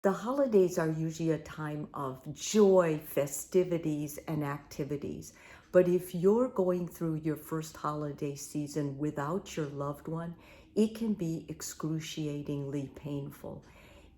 The holidays are usually a time of joy, festivities, and activities. But if you're going through your first holiday season without your loved one, it can be excruciatingly painful.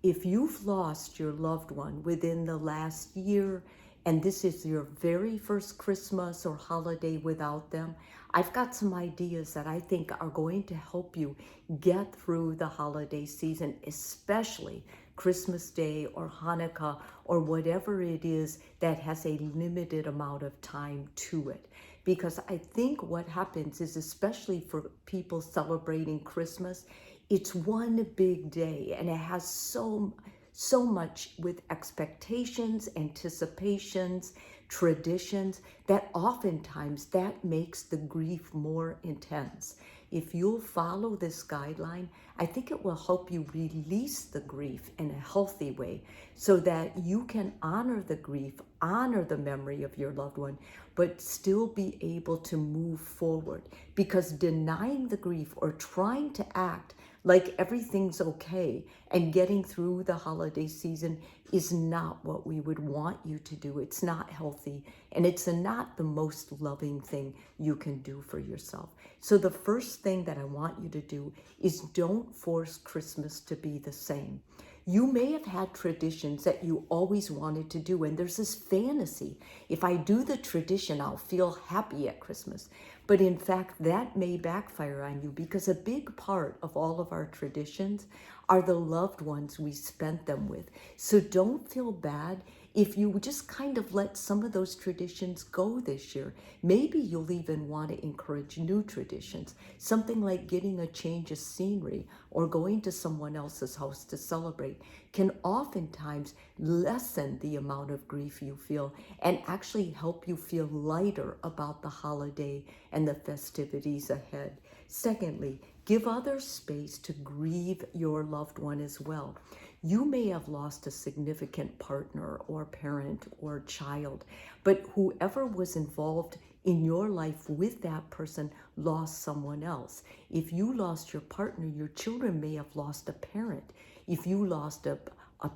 If you've lost your loved one within the last year, and this is your very first Christmas or holiday without them, I've got some ideas that I think are going to help you get through the holiday season, especially Christmas Day or Hanukkah or whatever it is that has a limited amount of time to it. Because I think what happens is, especially for people celebrating Christmas, it's one big day and it has so much with expectations, anticipations, traditions, that oftentimes that makes the grief more intense. If you'll follow this guideline, I think it will help you release the grief in a healthy way so that you can honor the grief, honor the memory of your loved one, but still be able to move forward. Because denying the grief or trying to act like everything's okay and getting through the holiday season is not what we would want you to do. It's not healthy, and it's not the most loving thing you can do for yourself. So the first thing that I want you to do is don't force Christmas to be the same. You may have had traditions that you always wanted to do, and there's this fantasy. If I do the tradition, I'll feel happy at Christmas. But in fact, that may backfire on you, because a big part of all of our traditions are the loved ones we spent them with. So don't feel bad if you just kind of let some of those traditions go this year. Maybe you'll even want to encourage new traditions, something like getting a change of scenery or going to someone else's house to celebrate can oftentimes lessen the amount of grief you feel and actually help you feel lighter about the holiday and the festivities ahead. Secondly, give others space to grieve your loved one as well. You may have lost a significant partner or parent or child, but whoever was involved in your life with that person lost someone else. If you lost your partner, your children may have lost a parent. If you lost a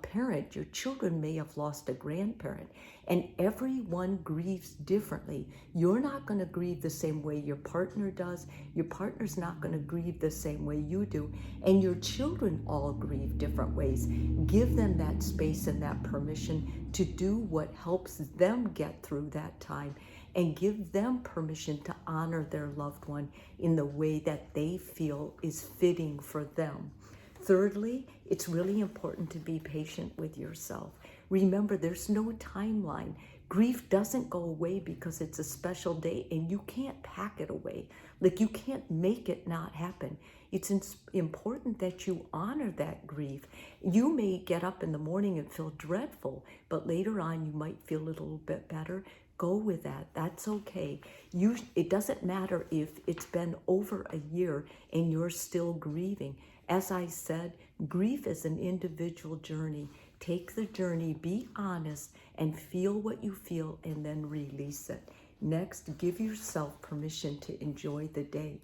parent, your children may have lost a grandparent, and everyone grieves differently. You're not going to grieve the same way your partner does. Your partner's not going to grieve the same way you do, and your children all grieve different ways. Give them that space and that permission to do what helps them get through that time, and give them permission to honor their loved one in the way that they feel is fitting for them. Thirdly, it's really important to be patient with yourself. Remember, there's no timeline. Grief doesn't go away because it's a special day, and you can't pack it away. Like, you can't make it not happen. It's important that you honor that grief. You may get up in the morning and feel dreadful, but later on you might feel a little bit better. Go with that. That's okay. It doesn't matter if it's been over a year and you're still grieving. As I said, grief is an individual journey. Take the journey, be honest, and feel what you feel, and then release it. Next, give yourself permission to enjoy the day.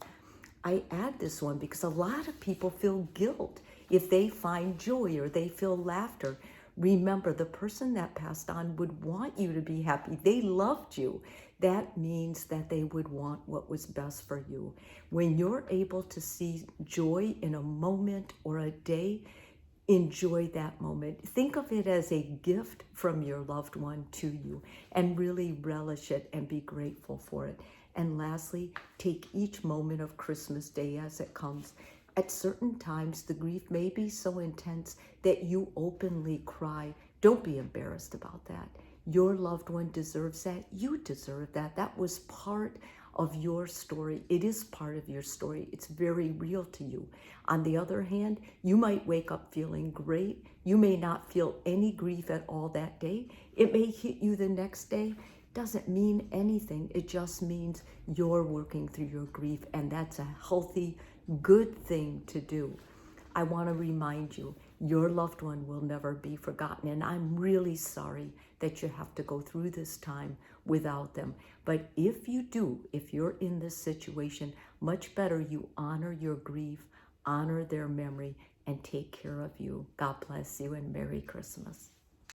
I add this one because a lot of people feel guilt if they find joy or they feel laughter. Remember, the person that passed on would want you to be happy. They loved you. That means that they would want what was best for you. When you're able to see joy in a moment or a day, enjoy that moment. Think of it as a gift from your loved one to you, and really relish it and be grateful for it. And lastly, take each moment of Christmas Day as it comes. At certain times, the grief may be so intense that you openly cry. Don't be embarrassed about that. Your loved one deserves that. You deserve that. That was part of your story. It is part of your story. It's very real to you. On the other hand, you might wake up feeling great. You may not feel any grief at all that day. It may hit you the next day. Doesn't mean anything. It just means you're working through your grief, and that's a healthy, good thing to do. I want to remind you, your loved one will never be forgotten, and I'm really sorry that you have to go through this time without them. But if you do, if you're in this situation, much better you honor your grief, honor their memory, and take care of you. God bless you and Merry Christmas.